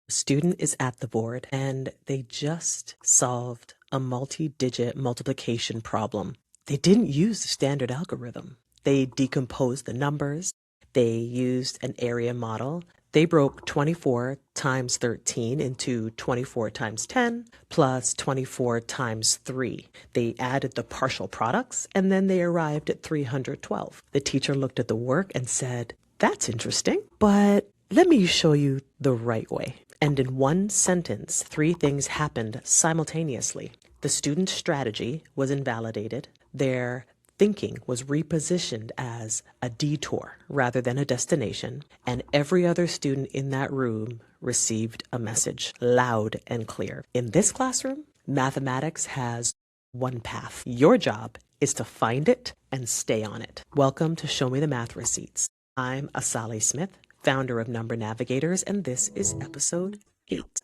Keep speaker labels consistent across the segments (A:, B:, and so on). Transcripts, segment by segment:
A: Student is at the board and they just solved a multi-digit multiplication problem. They didn't use the standard algorithm. They decomposed the numbers. They used an area model. They broke 24 times 13 into 24 times 10 plus 24 times 3. They added the partial products and then they arrived at 312. The teacher looked at the work and said, "That's interesting, but let me show you the right way." And in one sentence, 3 things happened simultaneously. The student's strategy was invalidated. Their thinking was repositioned as a detour rather than a destination. And every other student in that room received a message, loud and clear. In this classroom, mathematics has one path. Your job is to find it and stay on it. Welcome to Show Me the Math Receipts. I'm Asali Smith, founder of Number Navigators, and this is episode 8.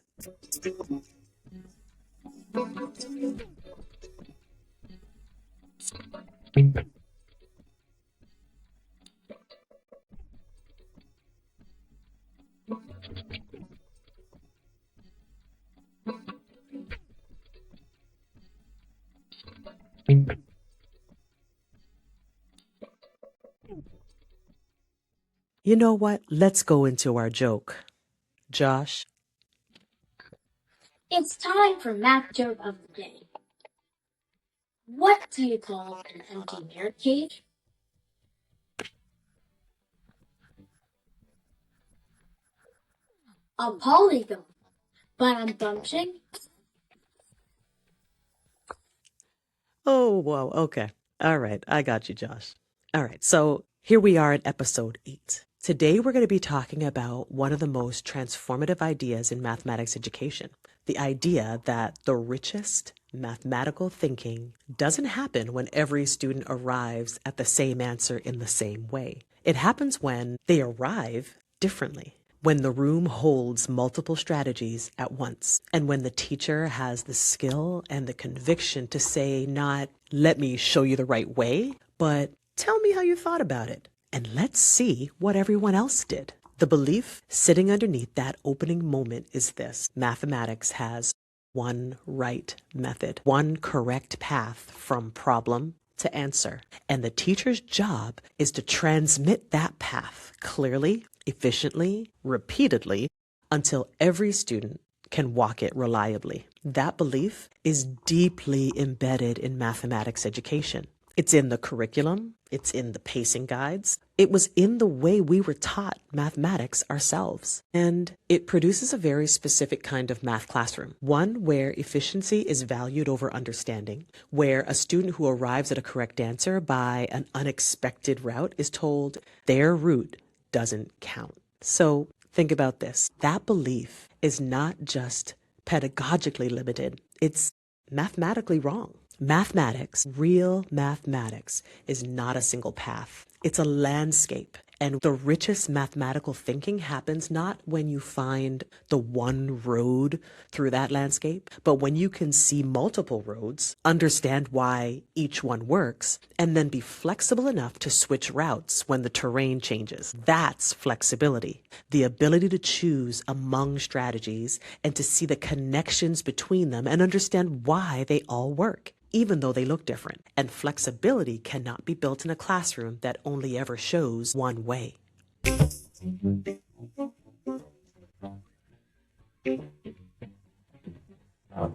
A: You know what? Let's go into our joke. Josh?
B: It's time for math joke of the day. What do you call an empty mirror cage? A polygon. But I'm bunching.
A: Oh, whoa, okay. All right, I got you, Josh. All right, so here we are at episode 8. Today we're going to be talking about one of the most transformative ideas in mathematics education. The idea that the richest mathematical thinking doesn't happen when every student arrives at the same answer in the same way. It happens when they arrive differently, when the room holds multiple strategies at once, and when the teacher has the skill and the conviction to say not, "Let me show you the right way," but "Tell me how you thought about it, and let's see what everyone else did." The belief sitting underneath that opening moment is this: mathematics has one right method, one correct path from problem to answer. And the teacher's job is to transmit that path clearly, efficiently, repeatedly, until every student can walk it reliably. That belief is deeply embedded in mathematics education. It's in the curriculum. It's in the pacing guides. It was in the way we were taught mathematics ourselves. And it produces a very specific kind of math classroom, one where efficiency is valued over understanding, where a student who arrives at a correct answer by an unexpected route is told their route doesn't count. So think about this. That belief is not just pedagogically limited. It's mathematically wrong. Mathematics, real mathematics, is not a single path. It's a landscape. And the richest mathematical thinking happens not when you find the one road through that landscape, but when you can see multiple roads, understand why each one works, and then be flexible enough to switch routes when the terrain changes. That's flexibility. The ability to choose among strategies and to see the connections between them and understand why they all work, even though they look different. And flexibility cannot be built in a classroom that only ever shows one way.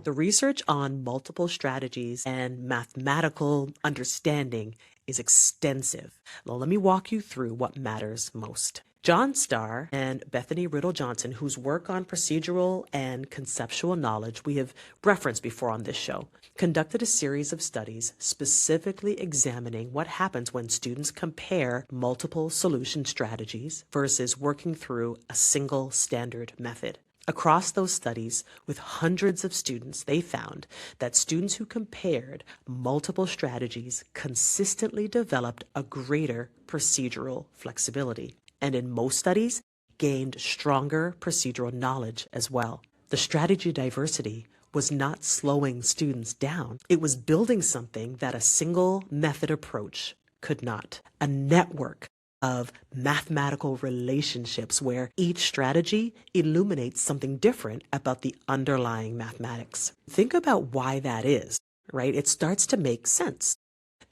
A: The research on multiple strategies and mathematical understanding is extensive. Well, let me walk you through what matters most. John Starr and Bethany Riddle Johnson, whose work on procedural and conceptual knowledge we have referenced before on this show, conducted a series of studies specifically examining what happens when students compare multiple solution strategies versus working through a single standard method. Across those studies, with hundreds of students, they found that students who compared multiple strategies consistently developed a greater procedural flexibility. And in most studies, gained stronger procedural knowledge as well. The strategy diversity was not slowing students down. It was building something that a single method approach could not. A network of mathematical relationships where each strategy illuminates something different about the underlying mathematics. Think about why that is, right? It starts to make sense.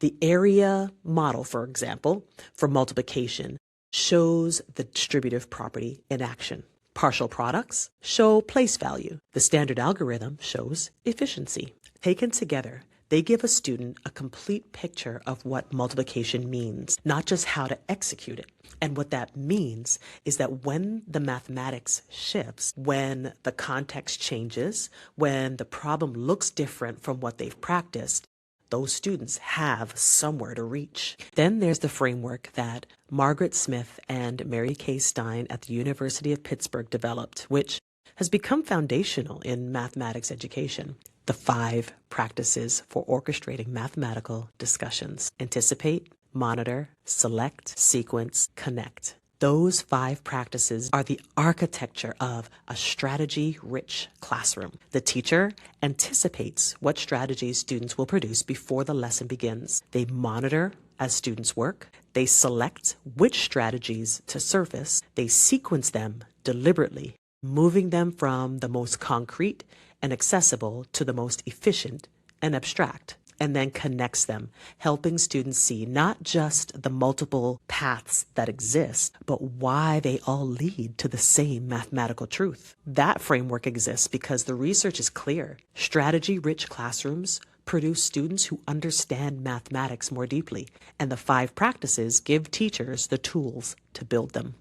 A: The area model, for example, for multiplication shows the distributive property in action. Partial products show place value. The standard algorithm shows efficiency. Taken together, they give a student a complete picture of what multiplication means, not just how to execute it. And what that means is that when the mathematics shifts, when the context changes, when the problem looks different from what they've practiced, those students have somewhere to reach. Then there's the framework that Margaret Smith and Mary Kay Stein at the University of Pittsburgh developed, which has become foundational in mathematics education. The 5 practices for orchestrating mathematical discussions: anticipate, monitor, select, sequence, connect. Those 5 practices are the architecture of a strategy-rich classroom. The teacher anticipates what strategies students will produce before the lesson begins. They monitor as students work. They select which strategies to surface. They sequence them deliberately, moving them from the most concrete and accessible to the most efficient and abstract, and then connects them, helping students see not just the multiple paths that exist, but why they all lead to the same mathematical truth. That framework exists because the research is clear. Strategy-rich classrooms produce students who understand mathematics more deeply, and the 5 practices give teachers the tools to build them.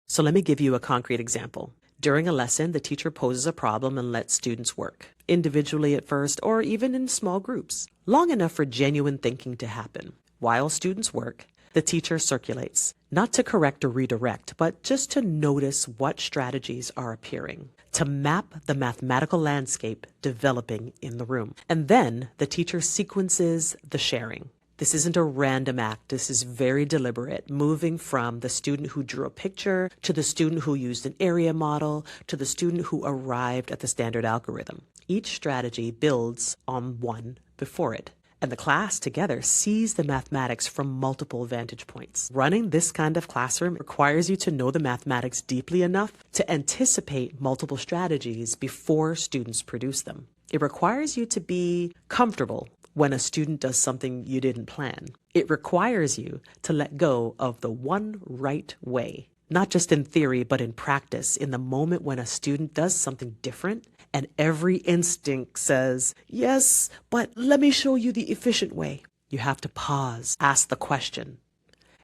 A: So let me give you a concrete example. During a lesson, the teacher poses a problem and lets students work, individually at first, or even in small groups, long enough for genuine thinking to happen. While students work, the teacher circulates, not to correct or redirect, but just to notice what strategies are appearing, to map the mathematical landscape developing in the room. And then the teacher sequences the sharing. This isn't a random act. This is very deliberate, moving from the student who drew a picture to the student who used an area model to the student who arrived at the standard algorithm. Each strategy builds on one before it, and the class together sees the mathematics from multiple vantage points. Running this kind of classroom requires you to know the mathematics deeply enough to anticipate multiple strategies before students produce them. It requires you to be comfortable when a student does something you didn't plan. It requires you to let go of the one right way, not just in theory, but in practice, in the moment when a student does something different and every instinct says, yes, but let me show you the efficient way. You have to pause, ask the question.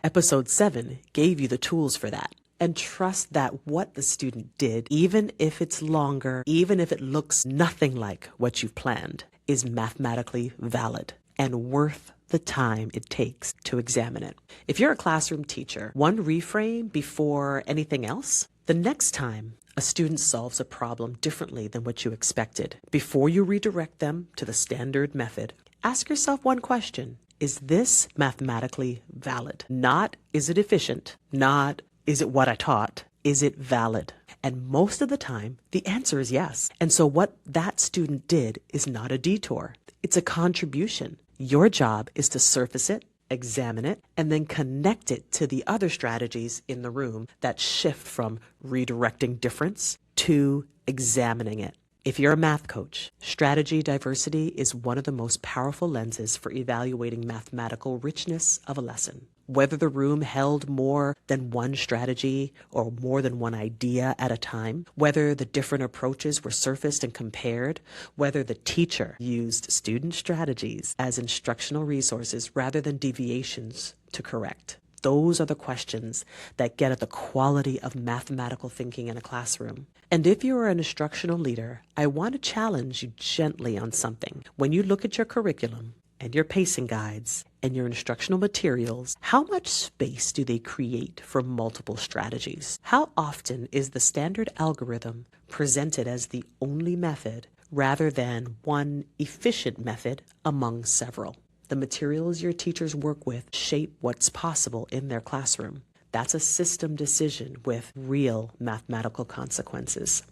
A: Episode 7 gave you the tools for that. And trust that what the student did, even if it's longer, even if it looks nothing like what you've planned, is mathematically valid and worth the time it takes to examine it. If you're a classroom teacher, one reframe before anything else, the next time a student solves a problem differently than what you expected, before you redirect them to the standard method, ask yourself one question. Is this mathematically valid? Not, is it efficient? Not, is it what I taught? Is it valid? And most of the time, the answer is yes. And so what that student did is not a detour. It's a contribution. Your job is to surface it, examine it, and then connect it to the other strategies in the room that shift from redirecting difference to examining it. If you're a math coach, strategy diversity is one of the most powerful lenses for evaluating mathematical richness of a lesson. Whether the room held more than one strategy or more than one idea at a time, whether the different approaches were surfaced and compared, whether the teacher used student strategies as instructional resources rather than deviations to correct. Those are the questions that get at the quality of mathematical thinking in a classroom. And if you are an instructional leader, I want to challenge you gently on something. When you look at your curriculum and your pacing guides and your instructional materials, how much space do they create for multiple strategies? How often is the standard algorithm presented as the only method rather than one efficient method among several? The materials your teachers work with shape what's possible in their classroom. That's a system decision with real mathematical consequences.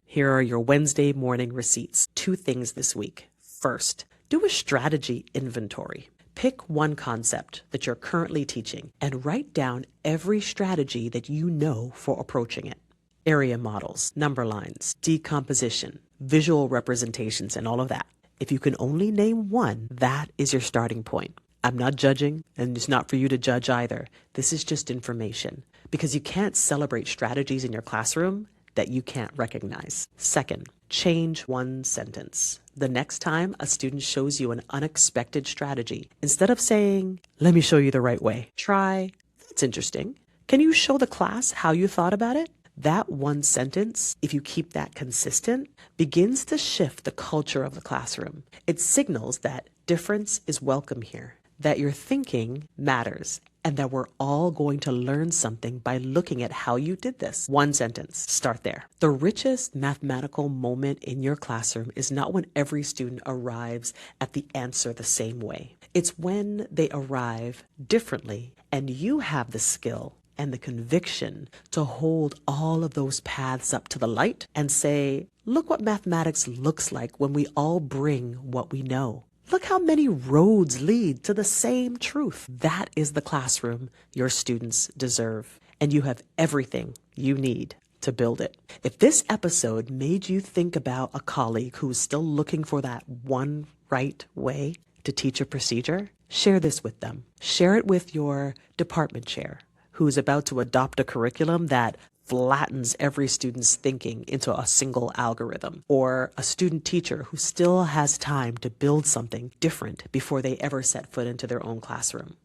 A: Here are your Wednesday morning receipts. 2 things this week. First, do a strategy inventory. Pick one concept that you're currently teaching and write down every strategy that you know for approaching it. Area models, number lines, decomposition, visual representations, and all of that. If you can only name one, that is your starting point. I'm not judging, and it's not for you to judge either. This is just information, because you can't celebrate strategies in your classroom that you can't recognize. Second, change one sentence. The next time a student shows you an unexpected strategy, instead of saying, "Let me show you the right way," try, "That's interesting. Can you show the class how you thought about it?" That one sentence, if you keep that consistent, begins to shift the culture of the classroom. It signals that difference is welcome here, that your thinking matters, and that we're all going to learn something by looking at how you did this. One sentence. Start there. The richest mathematical moment in your classroom is not when every student arrives at the answer the same way. It's when they arrive differently and you have the skill and the conviction to hold all of those paths up to the light and say, look what mathematics looks like when we all bring what we know. Look how many roads lead to the same truth. That is the classroom your students deserve, and you have everything you need to build it. If this episode made you think about a colleague who is still looking for that one right way to teach a procedure, share this with them. Share it with your department chair who's about to adopt a curriculum that flattens every student's thinking into a single algorithm, or a student teacher who still has time to build something different before they ever set foot into their own classroom.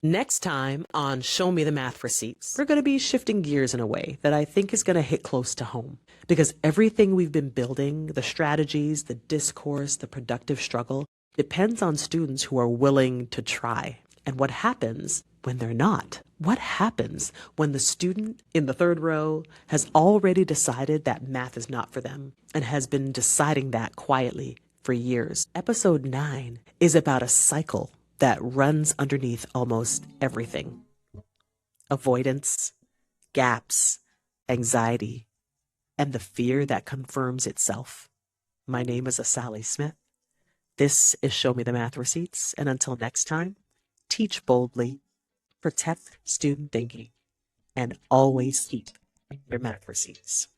A: Next time on Show Me the Math Receipts, we're going to be shifting gears in a way that I think is going to hit close to home, because everything we've been building, the strategies, the discourse, the productive struggle, depends on students who are willing to try. And what happens when they're not? What happens when the student in the third row has already decided that math is not for them and has been deciding that quietly for years? Episode 9 is about a cycle that runs underneath almost everything: avoidance, gaps, anxiety, and the fear that confirms itself. My name is Asali Smith. This is Show Me the Math Receipts, and until next time, teach boldly, protect student thinking, and always keep your math receipts.